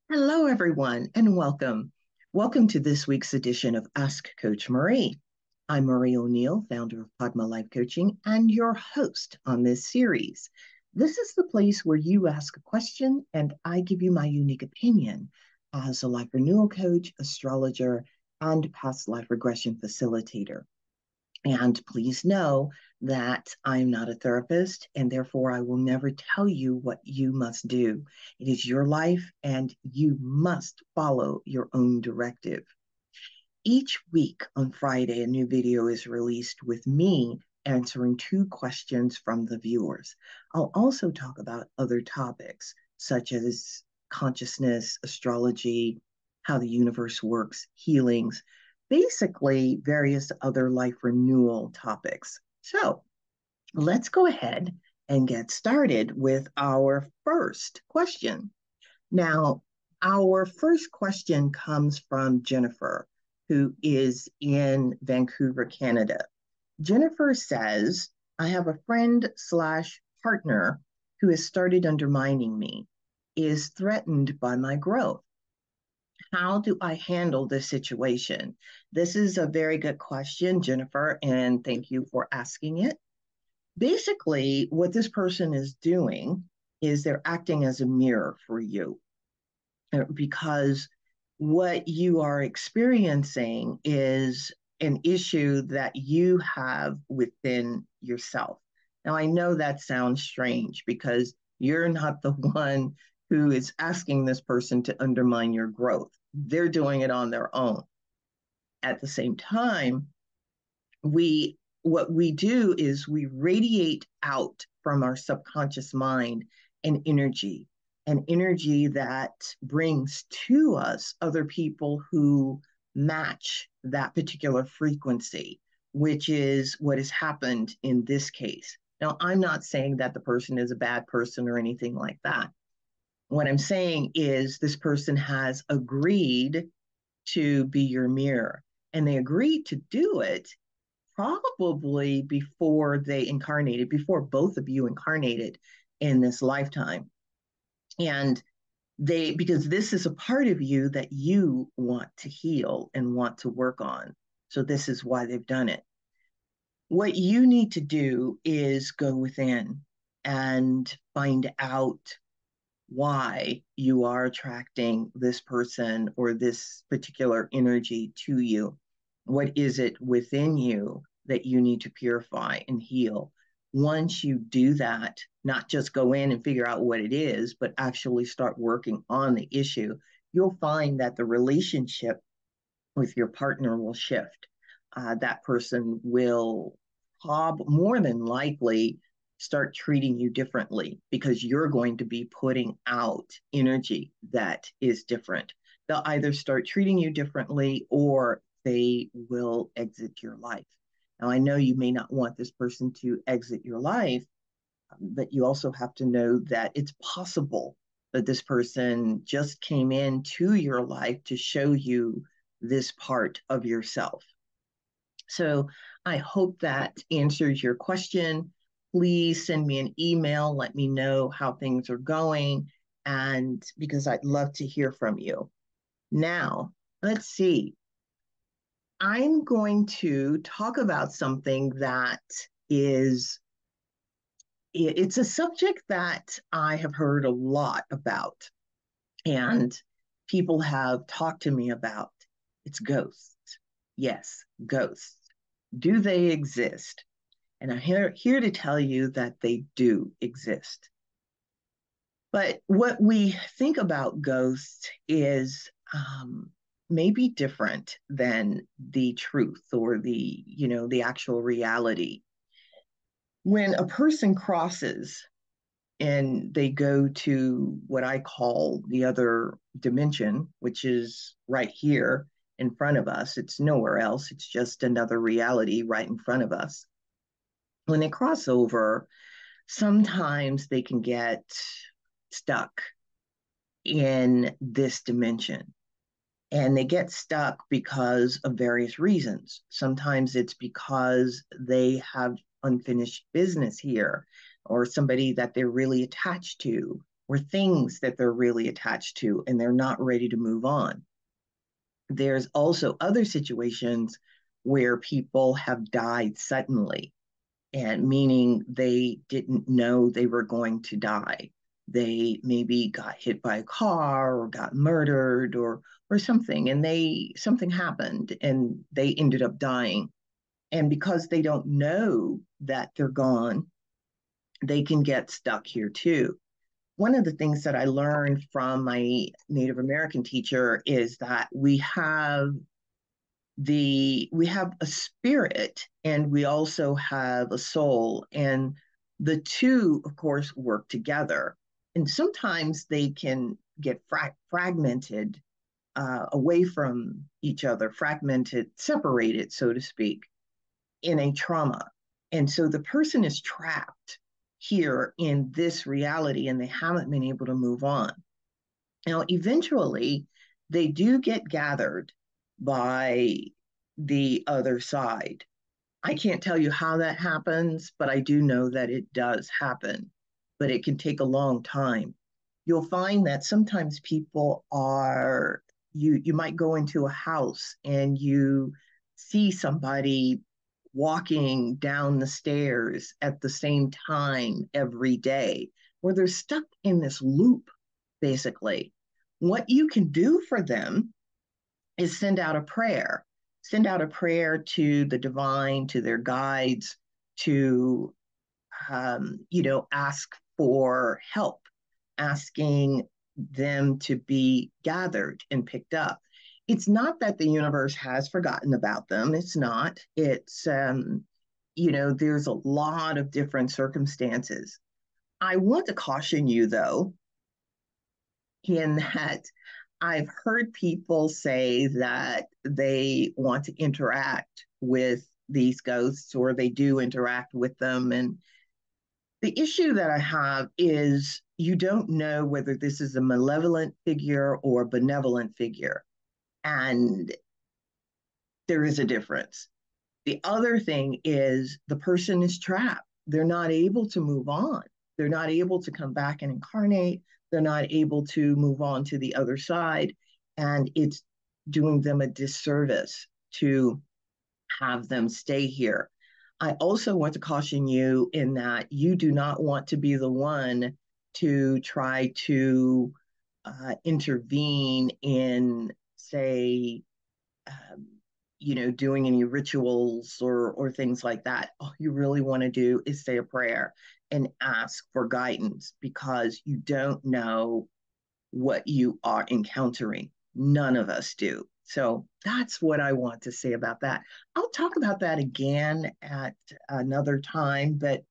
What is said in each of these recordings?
Hello, everyone, and welcome. Welcome to this week's edition of Ask Coach Marie. I'm Marie O'Neill, founder of Padma Life Coaching, and your host on this series. This is the place where you ask a question and I give you my unique opinion as a life renewal coach, astrologer, and past life regression facilitator. And please know that I'm not a therapist, and therefore I will never tell you what you must do. It is your life, and you must follow your own directive. Each week on Friday, a new video is released with me answering 2 questions from the viewers. I'll also talk about other topics, such as consciousness, astrology, how the universe works, healings, basically various other life renewal topics. So let's go ahead and get started with our first question. Now, our first question comes from Jennifer, who is in Vancouver, Canada. Jennifer says, I have a friend / partner who has started undermining me, is threatened by my growth. How do I handle this situation? This is a very good question, Jennifer, and thank you for asking it. Basically, what this person is doing is they're acting as a mirror for you, because what you are experiencing is an issue that you have within yourself. Now, I know that sounds strange because you're not the one who is asking this person to undermine your growth. They're doing it on their own. At the same time, what we do is we radiate out from our subconscious mind an energy that brings to us other people who match that particular frequency, which is what has happened in this case. Now, I'm not saying that the person is a bad person or anything like that. What I'm saying is this person has agreed to be your mirror, and they agreed to do it probably before they incarnated, before both of you incarnated in this lifetime. And because this is a part of you that you want to heal and want to work on. So this is why they've done it. What you need to do is go within and find out why you are attracting this person or this particular energy to you. What is it within you that you need to purify and heal? Once you do that, not just go in and figure out what it is, but actually start working on the issue, you'll find that the relationship with your partner will shift. That person will more than likely start treating you differently because you're going to be putting out energy that is different. They'll either start treating you differently or they will exit your life. Now, I know you may not want this person to exit your life, but you also have to know that it's possible that this person just came into your life to show you this part of yourself. So I hope that answers your question. Please send me an email. Let me know how things are going, and because I'd love to hear from you. Now, let's see. I'm going to talk about something that it's a subject that I have heard a lot about, and people have talked to me about. It's ghosts. Yes, ghosts. Do they exist? And I'm here to tell you that they do exist. But what we think about ghosts is maybe different than the truth or the actual reality. When a person crosses and they go to what I call the other dimension, which is right here in front of us, it's nowhere else, it's just another reality right in front of us. When they cross over, sometimes they can get stuck in this dimension. And they get stuck because of various reasons. Sometimes it's because they have unfinished business here, or somebody that they're really attached to, or things that they're really attached to, and they're not ready to move on. There's also other situations where people have died suddenly, and meaning they didn't know they were going to die. They maybe got hit by a car or got murdered or something, and something happened and they ended up dying. And because they don't know that they're gone, they can get stuck here too. One of the things that I learned from my Native American teacher is that we have a spirit and we also have a soul, and the two of course work together, and sometimes they can get fragmented, away from each other, fragmented, separated, so to speak, in a trauma. And so the person is trapped here in this reality and they haven't been able to move on. Now, eventually, they do get gathered by the other side. I can't tell you how that happens, but I do know that it does happen, but it can take a long time. You'll find that sometimes people are, you might go into a house and you see somebody walking down the stairs at the same time every day, where they're stuck in this loop, basically. What you can do for them is send out a prayer. Send out a prayer to the divine, to their guides, to ask for help, asking them to be gathered and picked up. It's not that the universe has forgotten about them. It's not. There's a lot of different circumstances. I want to caution you, though, in that I've heard people say that they want to interact with these ghosts or they do interact with them. And the issue that I have is you don't know whether this is a malevolent figure or a benevolent figure. And there is a difference. The other thing is the person is trapped. They're not able to move on. They're not able to come back and incarnate. They're not able to move on to the other side. And it's doing them a disservice to have them stay here. I also want to caution you in that you do not want to be the one to try to intervene in, say, um, doing any rituals or things like that. All you really want to do is say a prayer and ask for guidance because you don't know what you are encountering. None of us do. So that's what I want to say about that. I'll talk about that again at another time, but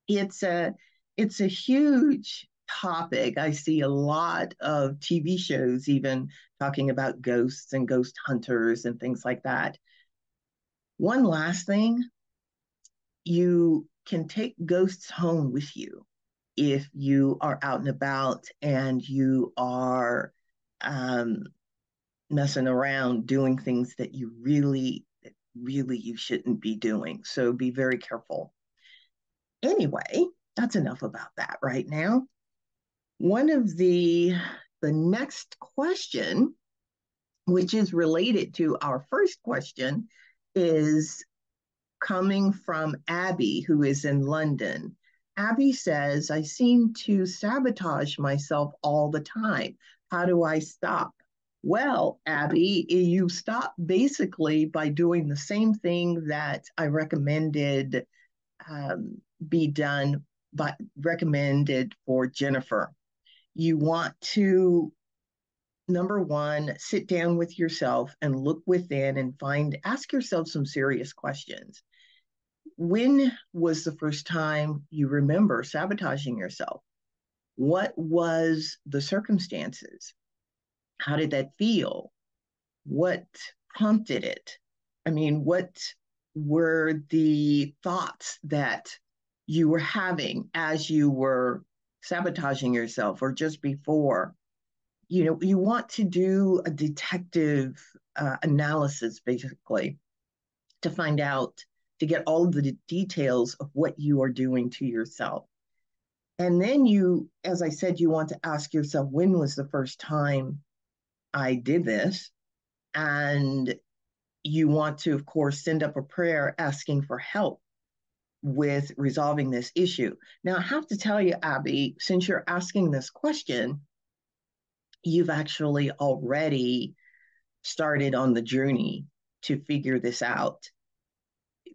it's a it's a huge topic. I see a lot of TV shows even talking about ghosts and ghost hunters and things like that. One last thing, you can take ghosts home with you if you are out and about and you are um, messing around doing things that you really you shouldn't be doing. So be very careful. Anyway, that's enough about that right now. One of the next question, which is related to our first question, is coming from Abby, who is in London. Abby says, I seem to sabotage myself all the time. How do I stop? Well, Abby, you stop basically by doing the same thing that I recommended be done, but recommended for Jennifer. You want to, number one, sit down with yourself and look within and ask yourself some serious questions. When was the first time you remember sabotaging yourself? What was the circumstances? How did that feel? What prompted it? I mean, what were the thoughts that you were having as you were sabotaging yourself or just before? you want to do a detective analysis, basically, to find out, to get all of the details of what you are doing to yourself. And then you, as I said, you want to ask yourself, when was the first time I did this? And you want to, of course, send up a prayer asking for help with resolving this issue. Now, I have to tell you, Abby, since you're asking this question, you've actually already started on the journey to figure this out,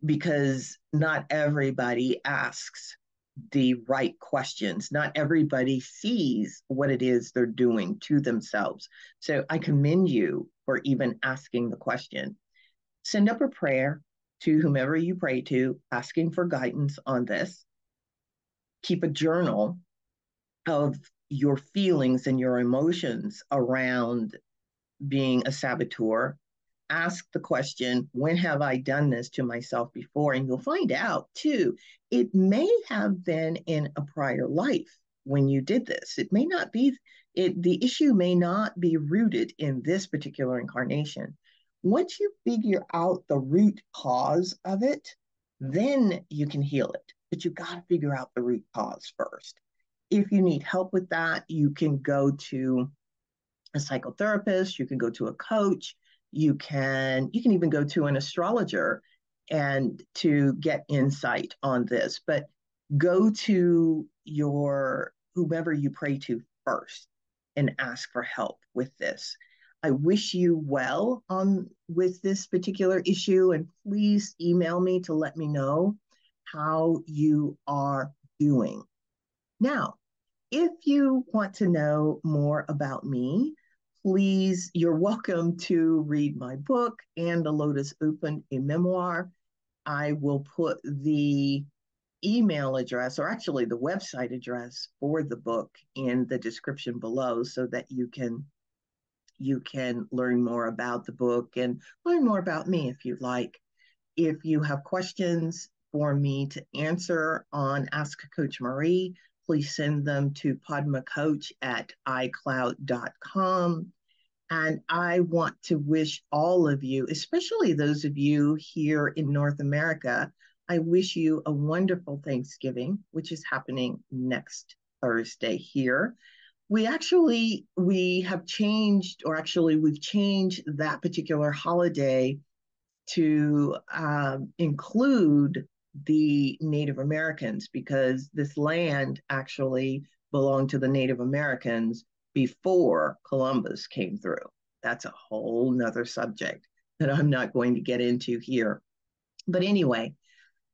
because not everybody asks the right questions. Not everybody sees what it is they're doing to themselves. So I commend you for even asking the question. Send up a prayer to whomever you pray to, asking for guidance on this. Keep a journal of your feelings and your emotions around being a saboteur. Ask the question, when have I done this to myself before? And you'll find out too, it may have been in a prior life when you did this. It may not be, the issue may not be rooted in this particular incarnation. Once you figure out the root cause of it, then you can heal it. But you got to figure out the root cause first. If you need help with that, you can go to a psychotherapist, you can go to a coach, you can even go to an astrologer and to get insight on this. But go to your whomever you pray to first and ask for help with this. I wish you well on with this particular issue, and please email me to let me know how you are doing. Now, if you want to know more about me, please, you're welcome to read my book and the Lotus Opened, a memoir. I will put the email address, or actually the website address for the book, in the description below, so that you can learn more about the book and learn more about me if you'd like. If you have questions for me to answer on Ask Coach Marie, please send them to padmacoach at icloud.com. And I want to wish all of you, especially those of you here in North America, I wish you a wonderful Thanksgiving, which is happening next Thursday here. We have changed, or actually we've changed that particular holiday to include the Native Americans, because this land actually belonged to the Native Americans before Columbus came through. That's a whole nother subject that I'm not going to get into here. But anyway,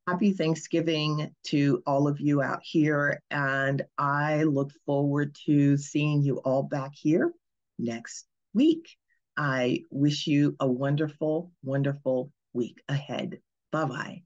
happy Thanksgiving to all of you out here. And I look forward to seeing you all back here next week. I wish you a wonderful, wonderful week ahead. Bye-bye.